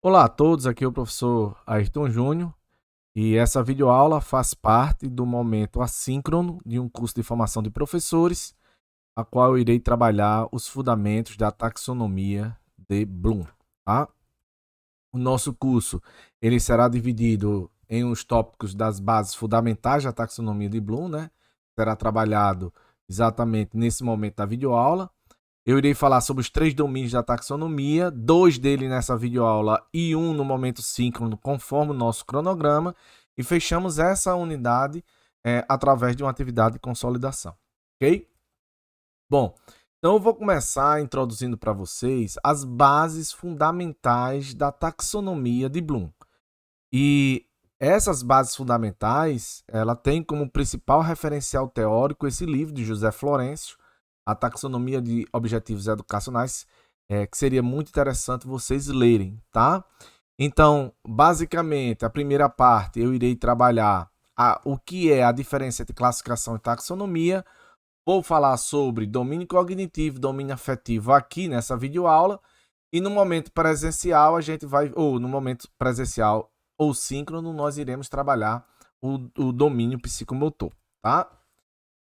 Olá a todos, aqui é o professor Ayrton Júnior e essa videoaula faz parte do momento assíncrono de um curso de formação de professores, a qual eu irei trabalhar os fundamentos da taxonomia de Bloom, tá? O nosso curso ele será dividido em os tópicos das bases fundamentais da taxonomia de Bloom, né? Será trabalhado exatamente nesse momento da videoaula. Eu irei falar sobre os 3 domínios da taxonomia, 2 deles nessa videoaula e um no momento síncrono, conforme o nosso cronograma, e fechamos essa unidade através de uma atividade de consolidação, ok? Bom, então eu vou começar introduzindo para vocês as bases fundamentais da taxonomia de Bloom. E essas bases fundamentais, ela tem como principal referencial teórico esse livro de José Florencio, A Taxonomia de Objetivos Educacionais, que seria muito interessante vocês lerem, tá? Então, basicamente, a primeira parte eu irei trabalhar o que é a diferença entre classificação e taxonomia. Vou falar sobre domínio cognitivo, domínio afetivo aqui nessa videoaula. E no momento presencial, no momento presencial ou síncrono, nós iremos trabalhar o domínio psicomotor, tá?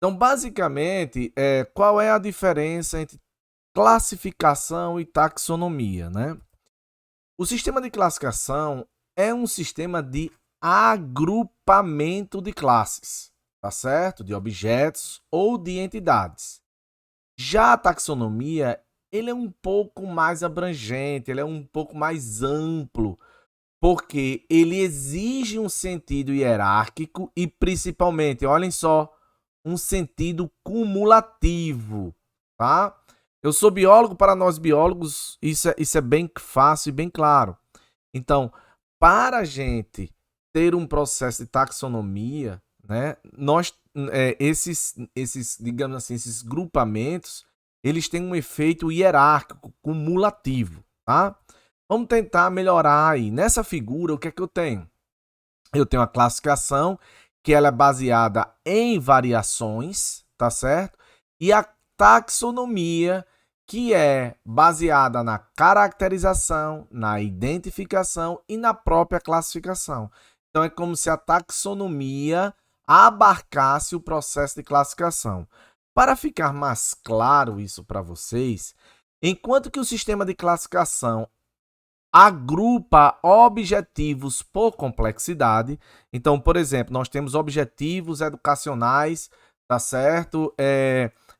Então, basicamente, qual é a diferença entre classificação e taxonomia, né? O sistema de classificação é um sistema de agrupamento de classes, tá certo? De objetos ou de entidades. Já a taxonomia, ele é um pouco mais abrangente, ele é um pouco mais amplo, porque ele exige um sentido hierárquico e, principalmente, olhem só, um sentido cumulativo, tá? Eu sou biólogo, para nós biólogos, isso é bem fácil e bem claro. Então, para a gente ter um processo de taxonomia, né, digamos assim, esses grupamentos, eles têm um efeito hierárquico, cumulativo, tá? Vamos tentar melhorar aí. Nessa figura, o que é que eu tenho? Eu tenho a classificação, que ela é baseada em variações, tá certo? E a taxonomia, que é baseada na caracterização, na identificação e na própria classificação. Então, é como se a taxonomia abarcasse o processo de classificação. Para ficar mais claro isso para vocês, enquanto que o sistema de classificação agrupa objetivos por complexidade. Então, por exemplo, nós temos objetivos educacionais, tá certo?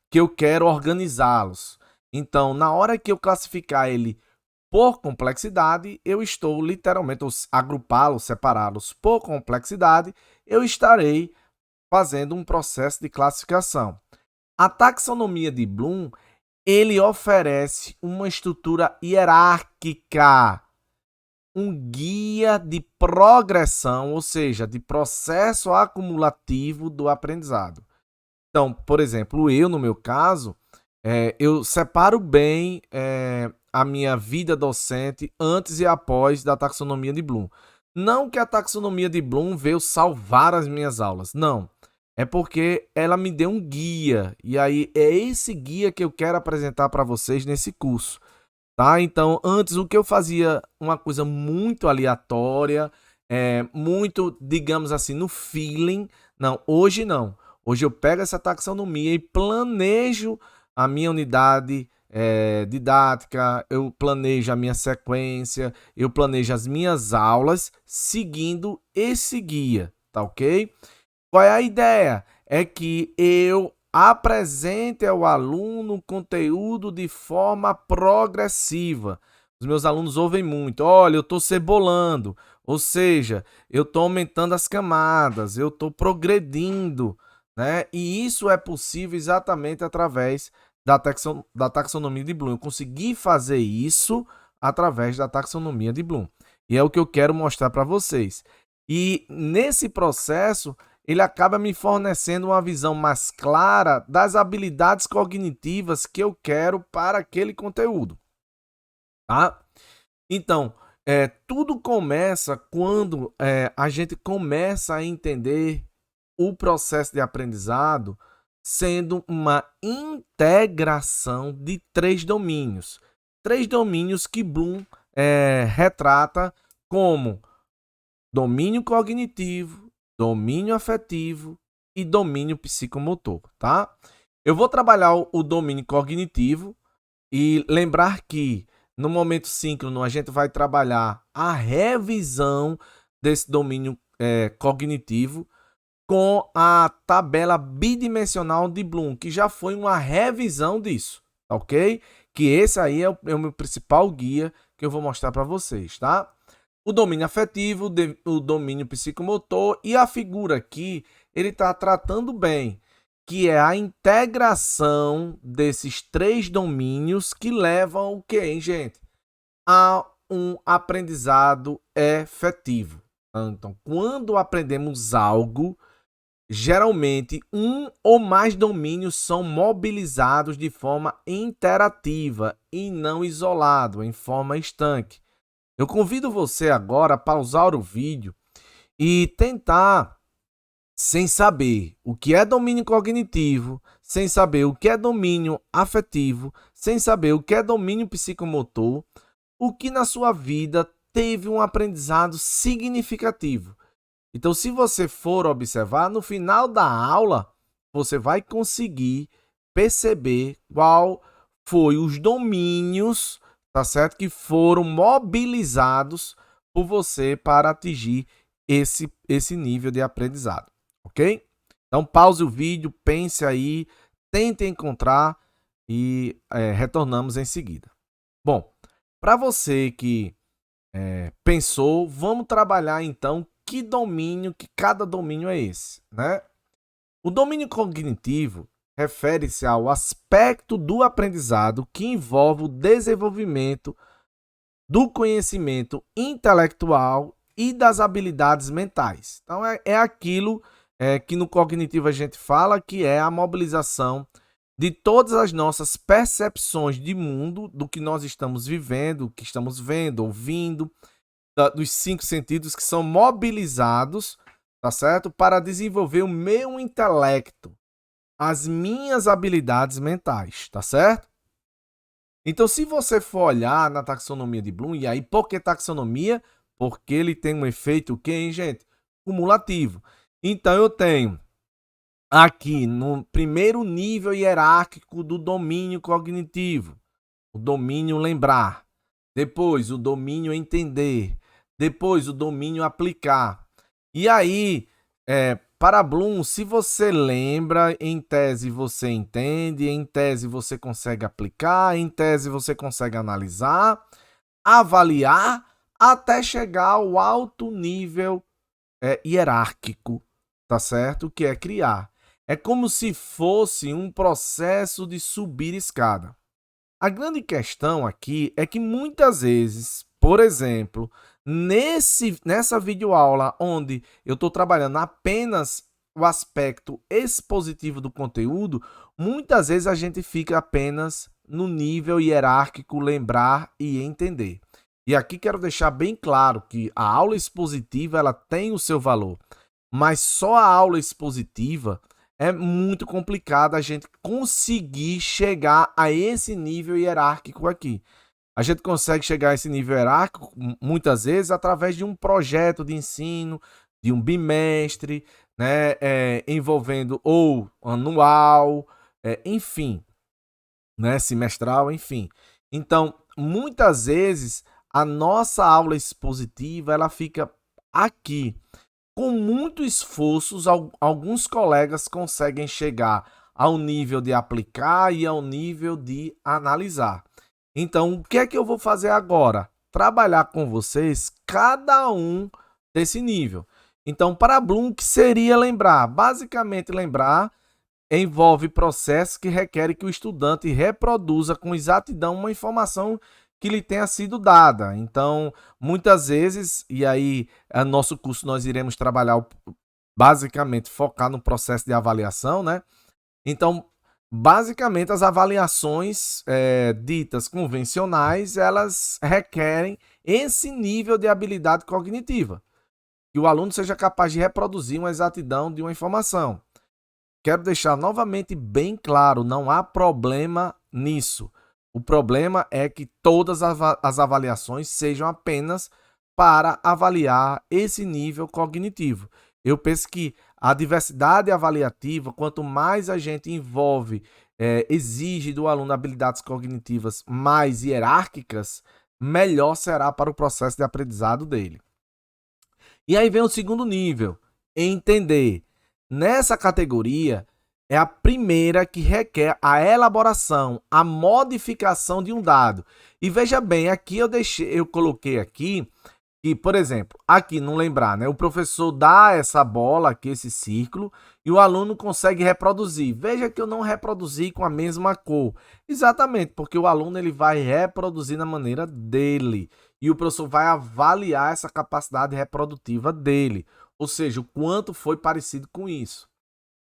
Que eu quero organizá-los. Então, na hora que eu classificar ele por complexidade, eu estou literalmente agrupá-los, separá-los por complexidade, eu estarei fazendo um processo de classificação. A taxonomia de Bloom, ele oferece uma estrutura hierárquica, um guia de progressão, ou seja, de processo acumulativo do aprendizado. Então, por exemplo, no meu caso, eu separo bem a minha vida docente antes e após da taxonomia de Bloom. Não que a taxonomia de Bloom veio salvar as minhas aulas, não. É porque ela me deu um guia, e aí é esse guia que eu quero apresentar para vocês nesse curso. Tá? Então, antes o que eu fazia, uma coisa muito aleatória, muito, digamos assim, no feeling. Não, hoje não. Hoje eu pego essa taxonomia e planejo a minha unidade didática, eu planejo a minha sequência, eu planejo as minhas aulas seguindo esse guia, tá ok? Qual é a ideia? É que eu apresente ao aluno o conteúdo de forma progressiva. Os meus alunos ouvem muito, olha, eu estou cebolando, ou seja, eu estou aumentando as camadas, eu estou progredindo, né? E isso é possível exatamente através da taxonomia de Bloom. Eu consegui fazer isso através da taxonomia de Bloom. E é o que eu quero mostrar para vocês. E nesse processo, ele acaba me fornecendo uma visão mais clara das habilidades cognitivas que eu quero para aquele conteúdo, tá? Então, tudo começa quando a gente começa a entender o processo de aprendizado sendo uma integração de 3 domínios. 3 domínios que Bloom retrata como domínio cognitivo, domínio afetivo e domínio psicomotor, tá? Eu vou trabalhar o domínio cognitivo e lembrar que no momento síncrono a gente vai trabalhar a revisão desse domínio cognitivo com a tabela bidimensional de Bloom, que já foi uma revisão disso, tá ok? Que esse aí é o meu principal guia que eu vou mostrar para vocês, tá? O domínio afetivo, o domínio psicomotor e a figura aqui, ele está tratando bem, que é a integração desses três domínios que levam o quê, hein, gente? A um aprendizado efetivo. Então, quando aprendemos algo, geralmente um ou mais domínios são mobilizados de forma interativa e não isolado, em forma estanque. Eu convido você agora a pausar o vídeo e tentar, sem saber o que é domínio cognitivo, sem saber o que é domínio afetivo, sem saber o que é domínio psicomotor, o que na sua vida teve um aprendizado significativo. Então, se você for observar, no final da aula, você vai conseguir perceber qual foi os domínios, tá certo? Que foram mobilizados por você para atingir esse nível de aprendizado, ok? Então, pause o vídeo, pense aí, tente encontrar e retornamos em seguida. Bom, para você que pensou, vamos trabalhar então que cada domínio é esse, né? O domínio cognitivo refere-se ao aspecto do aprendizado que envolve o desenvolvimento do conhecimento intelectual e das habilidades mentais. Então, é aquilo que no cognitivo a gente fala que é a mobilização de todas as nossas percepções de mundo, do que nós estamos vivendo, que estamos vendo, ouvindo, dos 5 sentidos que são mobilizados, tá certo? Para desenvolver o meu intelecto, as minhas habilidades mentais, tá certo? Então, se você for olhar na taxonomia de Bloom, e aí por que taxonomia? Porque ele tem um efeito, o quê, hein, gente? Cumulativo. Então, eu tenho aqui no primeiro nível hierárquico do domínio cognitivo, o domínio lembrar. Depois, o domínio entender. Depois, o domínio aplicar. E aí, para Bloom, se você lembra, em tese você entende, em tese você consegue aplicar, em tese você consegue analisar, avaliar, até chegar ao alto nível hierárquico, tá certo? Que é criar. É como se fosse um processo de subir escada. A grande questão aqui é que muitas vezes, por exemplo, nessa videoaula onde eu estou trabalhando apenas o aspecto expositivo do conteúdo, muitas vezes a gente fica apenas no nível hierárquico, lembrar e entender. E aqui quero deixar bem claro que a aula expositiva ela tem o seu valor, mas só a aula expositiva é muito complicado a gente conseguir chegar a esse nível hierárquico aqui. A gente consegue chegar a esse nível hierárquico muitas vezes através de um projeto de ensino, de um bimestre, né, envolvendo ou anual, enfim, né, semestral, enfim. Então, muitas vezes a nossa aula expositiva ela fica aqui. Com muito esforço, alguns colegas conseguem chegar ao nível de aplicar e ao nível de analisar. Então, o que é que eu vou fazer agora? Trabalhar com vocês cada um desse nível. Então, para Bloom, o que seria lembrar? Basicamente, lembrar envolve processos que requerem que o estudante reproduza com exatidão uma informação que lhe tenha sido dada. Então, muitas vezes, e aí no nosso curso nós iremos trabalhar, basicamente, focar no processo de avaliação, né? Então, basicamente, as avaliações ditas convencionais, elas requerem esse nível de habilidade cognitiva, que o aluno seja capaz de reproduzir uma exatidão de uma informação. Quero deixar novamente bem claro, não há problema nisso. O problema é que todas as avaliações sejam apenas para avaliar esse nível cognitivo. Eu penso que a diversidade avaliativa, quanto mais a gente envolve, exige do aluno habilidades cognitivas mais hierárquicas, melhor será para o processo de aprendizado dele. E aí vem o segundo nível, entender. Nessa categoria, é a primeira que requer a elaboração, a modificação de um dado. E veja bem, aqui eu coloquei aqui que, por exemplo, aqui não lembrar, né? O professor dá essa bola aqui, esse círculo, e o aluno consegue reproduzir. Veja que eu não reproduzi com a mesma cor. Exatamente, porque o aluno ele vai reproduzir na maneira dele. E o professor vai avaliar essa capacidade reprodutiva dele. Ou seja, o quanto foi parecido com isso.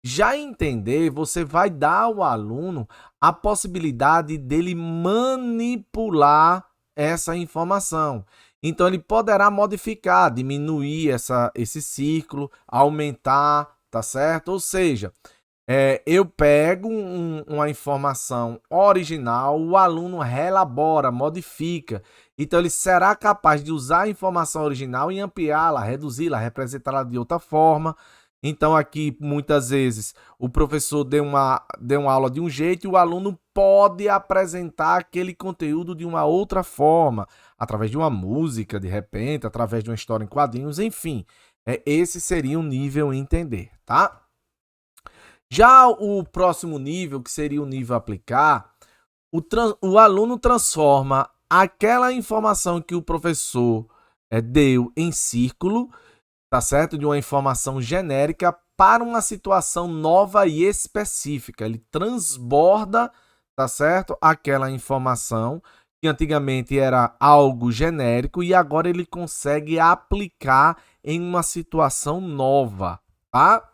Já entender, você vai dar ao aluno a possibilidade dele manipular essa informação. Então, ele poderá modificar, diminuir esse círculo, aumentar, tá certo? Ou seja, eu pego uma informação original, o aluno relabora, modifica. Então, ele será capaz de usar a informação original e ampliá-la, reduzi-la, representá-la de outra forma. Então, aqui, muitas vezes, o professor deu uma aula de um jeito e o aluno pode apresentar aquele conteúdo de uma outra forma, através de uma música, de repente, através de uma história em quadrinhos, enfim. Esse seria o nível entender, tá? Já o próximo nível, que seria o nível aplicar, o aluno transforma aquela informação que o professor deu em círculo, tá certo? De uma informação genérica para uma situação nova e específica. Ele transborda, tá certo? Aquela informação que antigamente era algo genérico e agora ele consegue aplicar em uma situação nova, tá?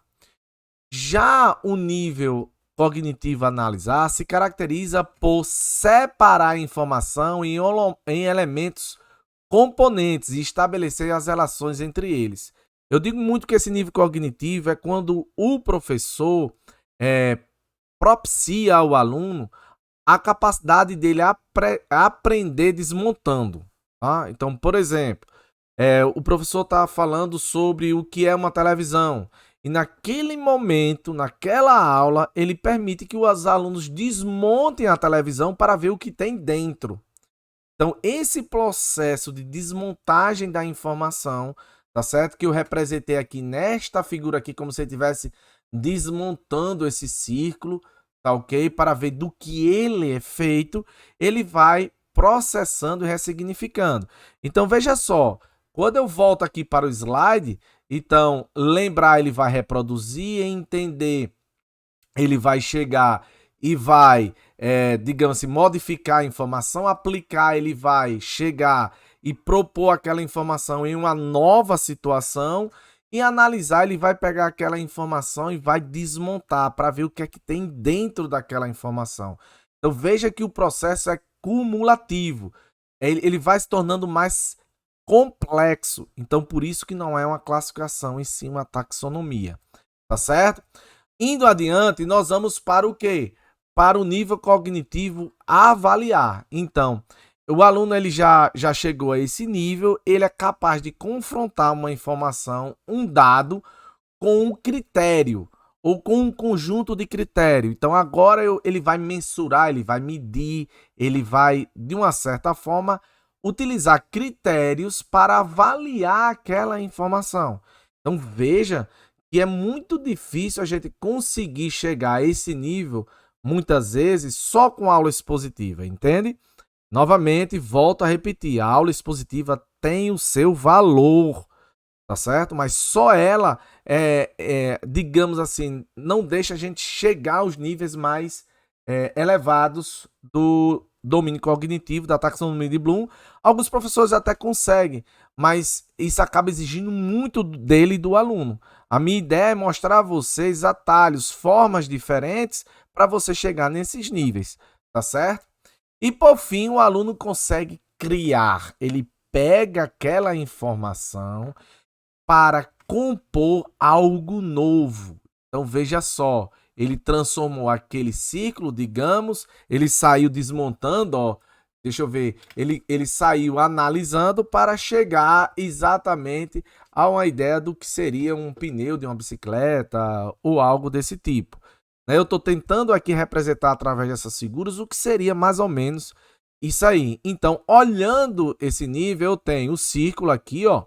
Já o nível cognitivo analisar se caracteriza por separar a informação em elementos componentes e estabelecer as relações entre eles. Eu digo muito que esse nível cognitivo é quando o professor propicia ao aluno a capacidade dele aprender desmontando. Tá? Então, por exemplo, o professor está falando sobre o que é uma televisão. E naquele momento, naquela aula, ele permite que os alunos desmontem a televisão para ver o que tem dentro. Então, esse processo de desmontagem da informação, tá certo? Que eu representei aqui nesta figura aqui, como se eu estivesse desmontando esse círculo, tá ok? Para ver do que ele é feito, ele vai processando e ressignificando. Então, veja só, quando eu volto aqui para o slide, então, lembrar, ele vai reproduzir, entender, ele vai chegar e vai, digamos assim, modificar a informação, aplicar, ele vai chegar e propor aquela informação em uma nova situação e analisar, ele vai pegar aquela informação e vai desmontar para ver o que é que tem dentro daquela informação. Então, veja que o processo é cumulativo, ele vai se tornando mais complexo. Então, por isso que não é uma classificação, em si uma taxonomia. Tá certo? Indo adiante, nós vamos para o quê? Para o nível cognitivo avaliar. Então, o aluno ele já chegou a esse nível, ele é capaz de confrontar uma informação, um dado, com um critério ou com um conjunto de critérios. Então, agora ele vai mensurar, ele vai medir, ele vai, de uma certa forma, utilizar critérios para avaliar aquela informação. Então, veja que é muito difícil a gente conseguir chegar a esse nível, muitas vezes, só com aula expositiva, entende? Novamente, volto a repetir, a aula expositiva tem o seu valor, tá certo? Mas só ela, digamos assim, não deixa a gente chegar aos níveis mais elevados do domínio cognitivo, da taxonomia de Bloom. Alguns professores até conseguem, mas isso acaba exigindo muito dele e do aluno. A minha ideia é mostrar a vocês atalhos, formas diferentes para você chegar nesses níveis, tá certo? E por fim, o aluno consegue criar, ele pega aquela informação para compor algo novo. Então veja só, ele transformou aquele ciclo, digamos, ele saiu desmontando, ó, deixa eu ver, ele saiu analisando para chegar exatamente a uma ideia do que seria um pneu de uma bicicleta ou algo desse tipo. Eu estou tentando aqui representar através dessas figuras o que seria mais ou menos isso aí. Então, olhando esse nível, eu tenho o círculo aqui, ó.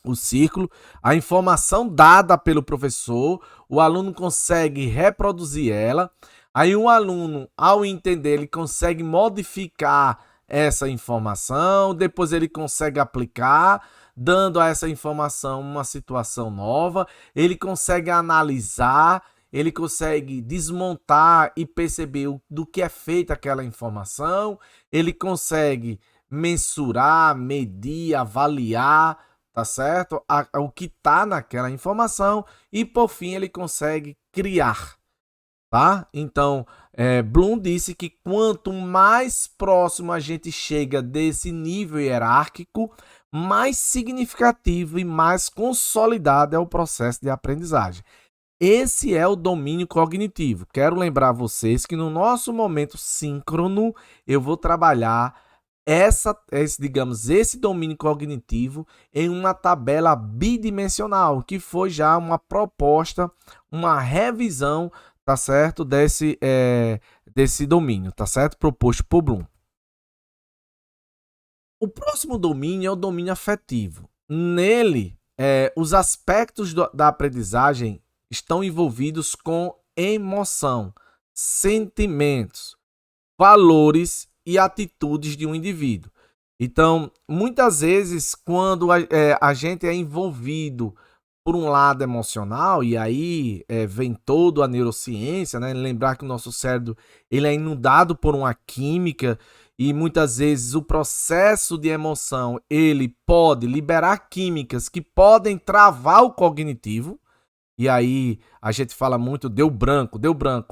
O círculo, a informação dada pelo professor, o aluno consegue reproduzir ela. Aí o aluno, ao entender, ele consegue modificar essa informação, depois ele consegue aplicar, dando a essa informação uma situação nova, ele consegue analisar, ele consegue desmontar e perceber do que é feita aquela informação, ele consegue mensurar, medir, avaliar, tá certo? O que tá naquela informação e por fim ele consegue criar, tá? Então, Bloom disse que quanto mais próximo a gente chega desse nível hierárquico, mais significativo e mais consolidado é o processo de aprendizagem. Esse é o domínio cognitivo. Quero lembrar vocês que no nosso momento síncrono eu vou trabalhar esse domínio cognitivo em uma tabela bidimensional, que foi já uma proposta, uma revisão, tá certo, desse domínio, tá certo, proposto por Bloom. O próximo domínio é o domínio afetivo. Nele, os aspectos da aprendizagem estão envolvidos com emoção, sentimentos, valores e atitudes de um indivíduo. Então, muitas vezes, quando a gente é envolvido por um lado emocional, e aí vem toda a neurociência, né? Lembrar que o nosso cérebro ele é inundado por uma química e muitas vezes o processo de emoção ele pode liberar químicas que podem travar o cognitivo. E aí a gente fala muito deu branco.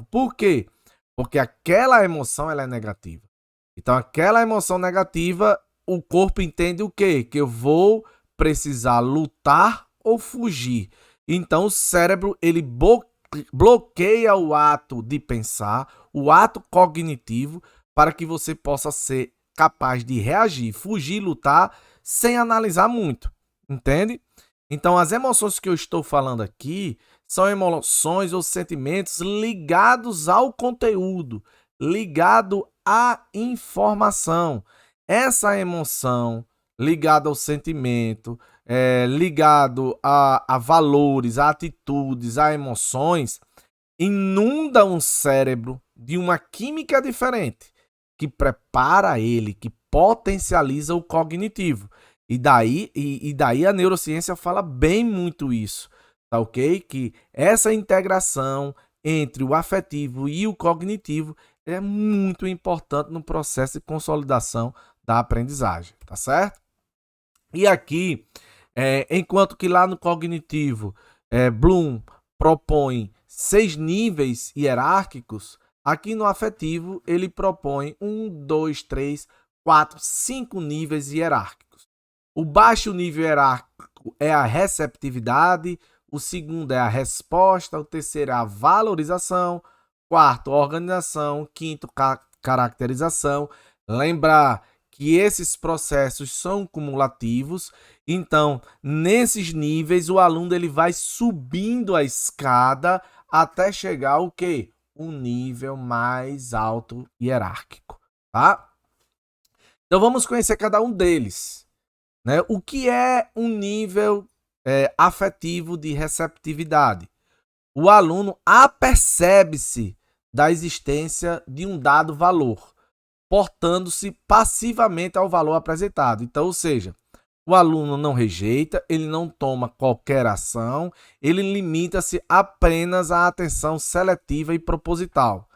Por quê? Porque aquela emoção ela é negativa. Então aquela emoção negativa, o corpo entende o quê? Que eu vou precisar lutar ou fugir. Então o cérebro ele bloqueia o ato de pensar, o ato cognitivo, para que você possa ser capaz de reagir, fugir, lutar, sem analisar muito. Entende? Então, as emoções que eu estou falando aqui são emoções ou sentimentos ligados ao conteúdo, ligado à informação. Essa emoção ligada ao sentimento, ligado a valores, a atitudes, a emoções, inunda um cérebro de uma química diferente, que prepara ele, que potencializa o cognitivo. E daí a neurociência fala bem muito isso, tá ok? Que essa integração entre o afetivo e o cognitivo é muito importante no processo de consolidação da aprendizagem, tá certo? E aqui, enquanto que lá no cognitivo, Bloom propõe 6 níveis hierárquicos, aqui no afetivo ele propõe 1, 2, 3, 4, 5 níveis hierárquicos. O baixo nível hierárquico é a receptividade, o segundo é a resposta, o terceiro é a valorização, quarto, organização, quinto, caracterização. Lembrar que esses processos são cumulativos, então, nesses níveis, o aluno ele vai subindo a escada até chegar ao quê? Um nível mais alto hierárquico, tá? Então, vamos conhecer cada um deles. Né? O que é um nível afetivo de receptividade? O aluno apercebe-se da existência de um dado valor, portando-se passivamente ao valor apresentado. Então, ou seja, o aluno não rejeita, ele não toma qualquer ação, ele limita-se apenas à atenção seletiva e proposital.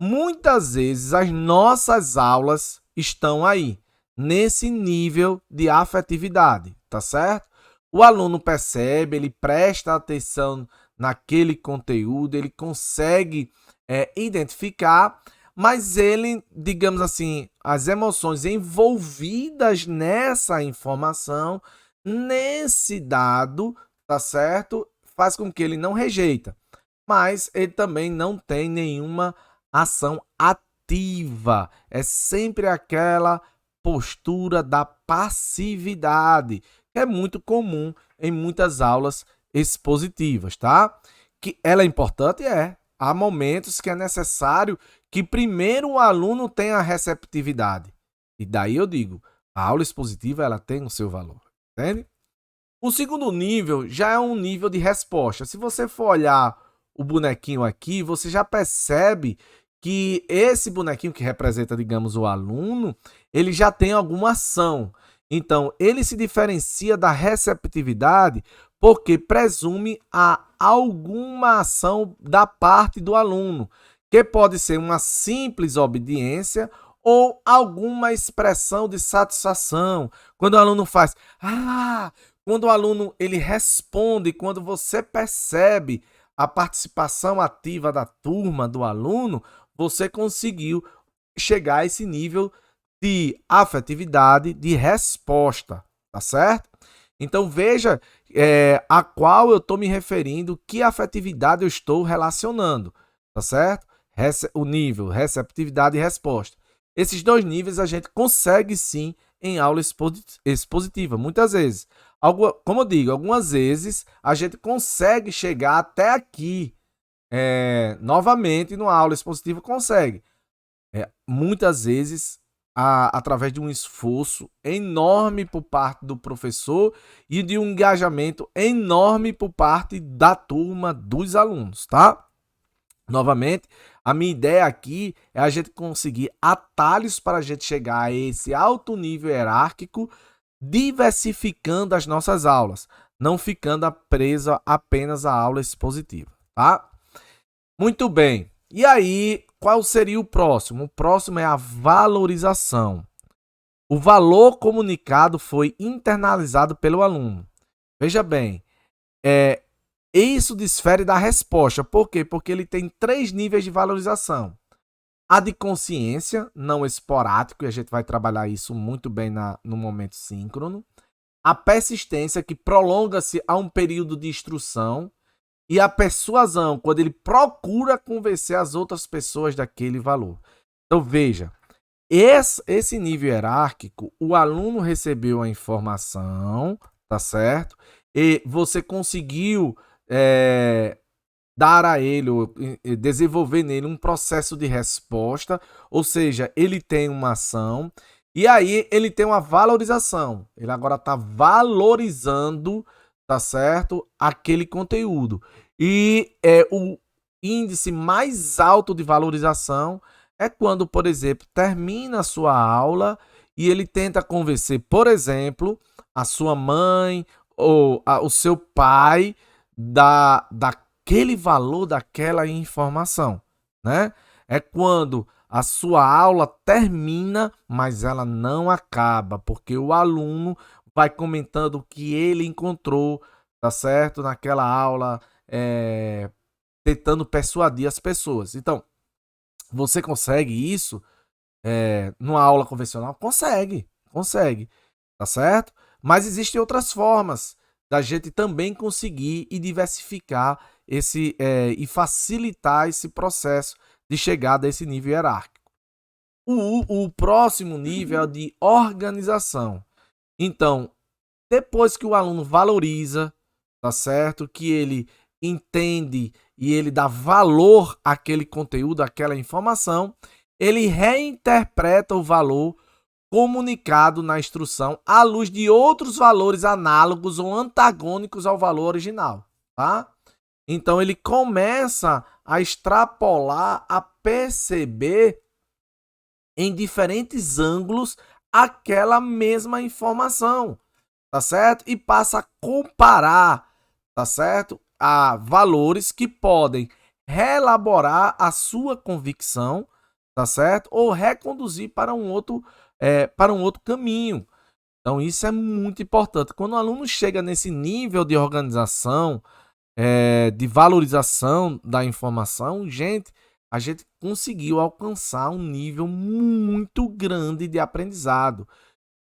Muitas vezes as nossas aulas estão aí, nesse nível de afetividade, tá certo? O aluno percebe, ele presta atenção naquele conteúdo, ele consegue identificar, mas ele, digamos assim, as emoções envolvidas nessa informação, nesse dado, tá certo? Faz com que ele não rejeita. mas ele também não tem nenhuma ação ativa. É sempre aquela postura da passividade, que é muito comum em muitas aulas expositivas, tá? Que ela é importante, é. Há momentos que é necessário que primeiro o aluno tenha a receptividade. E daí eu digo, a aula expositiva ela tem o seu valor, entende? O segundo nível já é um nível de resposta. Se você for olhar o bonequinho aqui, você já percebe que esse bonequinho que representa, digamos, o aluno, ele já tem alguma ação. Então, ele se diferencia da receptividade porque presume a alguma ação da parte do aluno, que pode ser uma simples obediência ou alguma expressão de satisfação. Quando o aluno faz, quando o aluno ele responde, quando você percebe a participação ativa da turma, do aluno, você conseguiu chegar a esse nível de afetividade, de resposta, tá certo? Então veja a qual eu estou me referindo, que afetividade eu estou relacionando, tá certo? O nível receptividade e resposta. Esses dois níveis a gente consegue sim em aula expositiva, muitas vezes. Como eu digo, algumas vezes a gente consegue chegar até aqui, novamente numa aula expositiva consegue. Muitas vezes através de um esforço enorme por parte do professor e de um engajamento enorme por parte da turma, dos alunos, tá? Novamente, a minha ideia aqui é a gente conseguir atalhos para a gente chegar a esse alto nível hierárquico, diversificando as nossas aulas, não ficando presa apenas à aula expositiva, tá? Muito bem. E aí, qual seria o próximo? O próximo é a valorização. O valor comunicado foi internalizado pelo aluno. Veja bem, isso difere da resposta. Por quê? Porque ele tem 3 níveis de valorização. A de consciência, não esporádico, e a gente vai trabalhar isso muito bem no momento síncrono. A persistência, que prolonga-se a um período de instrução. E a persuasão, quando ele procura convencer as outras pessoas daquele valor. Então, veja, esse nível hierárquico, o aluno recebeu a informação, tá certo? E você conseguiu dar a ele, ou desenvolver nele um processo de resposta, ou seja, ele tem uma ação, e aí ele tem uma valorização. Ele agora está valorizando, tá certo? Aquele conteúdo. E o índice mais alto de valorização é quando, por exemplo, termina a sua aula e ele tenta convencer, por exemplo, a sua mãe ou o seu pai daquele valor daquela informação, né? É quando a sua aula termina, mas ela não acaba, porque o aluno vai comentando o que ele encontrou, tá certo? Naquela aula, tentando persuadir as pessoas. Então, você consegue isso numa aula convencional? Consegue, tá certo? Mas existem outras formas da gente também conseguir e diversificar e facilitar esse processo de chegada a esse nível hierárquico. O próximo nível é o de organização. Então, depois que o aluno valoriza, tá certo? Que ele entende e ele dá valor àquele conteúdo, àquela informação, ele reinterpreta o valor comunicado na instrução à luz de outros valores análogos ou antagônicos ao valor original, tá? Então ele começa a extrapolar, a perceber em diferentes ângulos aquela mesma informação, tá certo? E passa a comparar, tá certo? A valores que podem reelaborar a sua convicção, tá certo? Ou reconduzir para um outro caminho. Então isso é muito importante. Quando o aluno chega nesse nível de organização, de valorização da informação, a gente conseguiu alcançar um nível muito grande de aprendizado.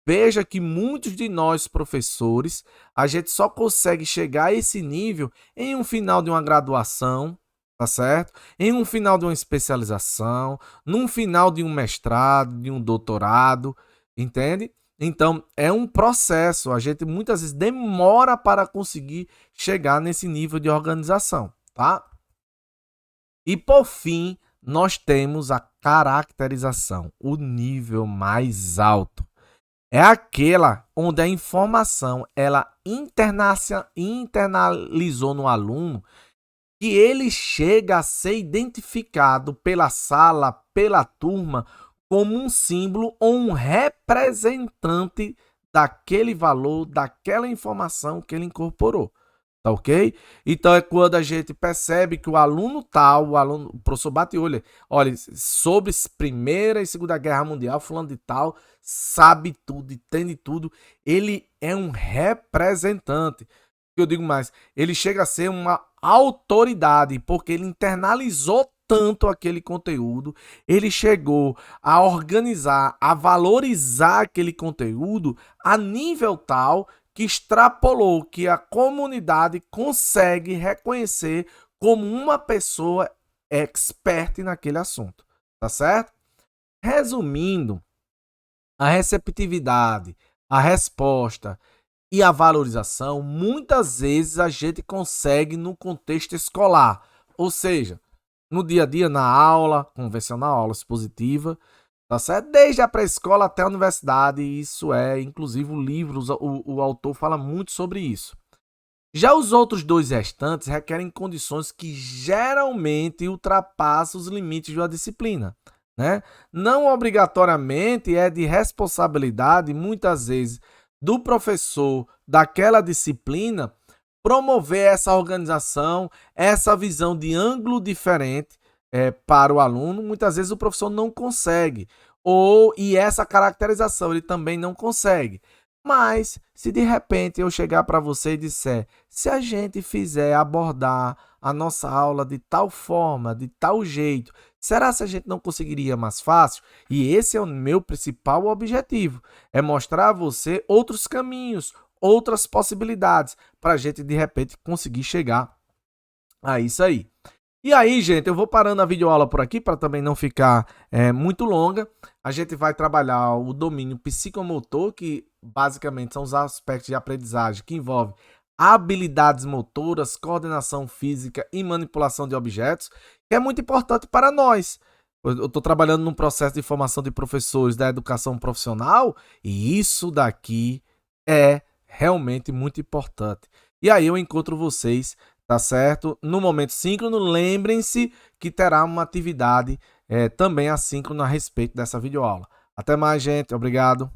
Veja que muitos de nós, professores, a gente só consegue chegar a esse nível em um final de uma graduação, tá certo? Em um final de uma especialização, num final de um mestrado, de um doutorado, entende? Então, é um processo, a gente muitas vezes demora para conseguir chegar nesse nível de organização, tá? E por fim, nós temos a caracterização, o nível mais alto. É aquela onde a informação ela internalizou no aluno que ele chega a ser identificado pela sala, pela turma, como um símbolo ou um representante daquele valor, daquela informação que ele incorporou. Tá ok? Então é quando a gente percebe que o aluno tal, o professor bate e olha, sobre Primeira e Segunda Guerra Mundial, fulano de tal, sabe tudo, entende tudo, ele é um representante. Eu digo mais, ele chega a ser uma autoridade, porque ele internalizou tanto aquele conteúdo, ele chegou a organizar, a valorizar aquele conteúdo a nível tal que extrapolou, que a comunidade consegue reconhecer como uma pessoa expert naquele assunto, tá certo? Resumindo, a receptividade, a resposta e a valorização, muitas vezes a gente consegue no contexto escolar, ou seja, no dia a dia, na aula convencional, aula expositiva, tá certo? Desde a pré-escola até a universidade, isso é, inclusive o livro, o autor fala muito sobre isso. Já os outros dois restantes requerem condições que geralmente ultrapassam os limites de uma disciplina, né? Não obrigatoriamente é de responsabilidade, muitas vezes, do professor daquela disciplina promover essa organização, essa visão de ângulo diferente para o aluno. Muitas vezes o professor não consegue, e essa caracterização ele também não consegue. Mas, se de repente eu chegar para você e disser, se a gente fizer abordar a nossa aula de tal forma, de tal jeito, será que a gente não conseguiria mais fácil? E esse é o meu principal objetivo, é mostrar a você outros caminhos, outras possibilidades, para a gente de repente conseguir chegar a isso aí. E aí, gente, eu vou parando a videoaula por aqui para também não ficar muito longa. A gente vai trabalhar o domínio psicomotor, que basicamente são os aspectos de aprendizagem que envolvem habilidades motoras, coordenação física e manipulação de objetos, que é muito importante para nós. Eu estou trabalhando num processo de formação de professores da educação profissional e isso daqui é realmente muito importante. E aí eu encontro vocês, tá certo? No momento síncrono, lembrem-se que terá uma atividade também assíncrona a respeito dessa videoaula. Até mais, gente. Obrigado.